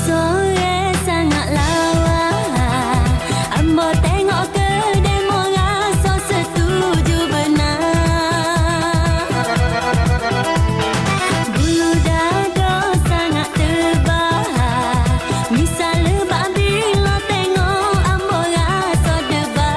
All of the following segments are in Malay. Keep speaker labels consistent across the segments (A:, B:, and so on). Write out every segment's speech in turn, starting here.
A: sore sangat lawa, ambo tengok ke demo rasa setuju benar. Bulu dada sangat tebal, misal lebak bila tengok ambo rasa debar.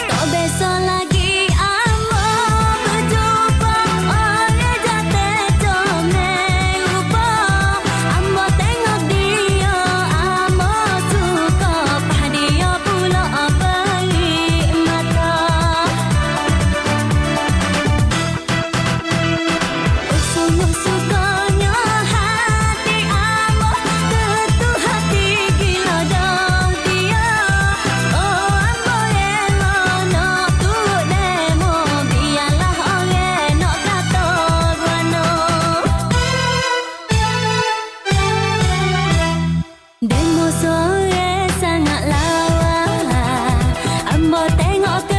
A: Tak besok lagi ambo berjumpa orang jatuh comel rupa. Ambo tengok dia, ambo suka pah dia pula beri mata. Sungguh sukanya hati ambo, tentu hati gila dah dia. Oh ambo rela nak turut demo, biarlah orang nak kata guano. Demo sore sangat lawa, ambo tengok ke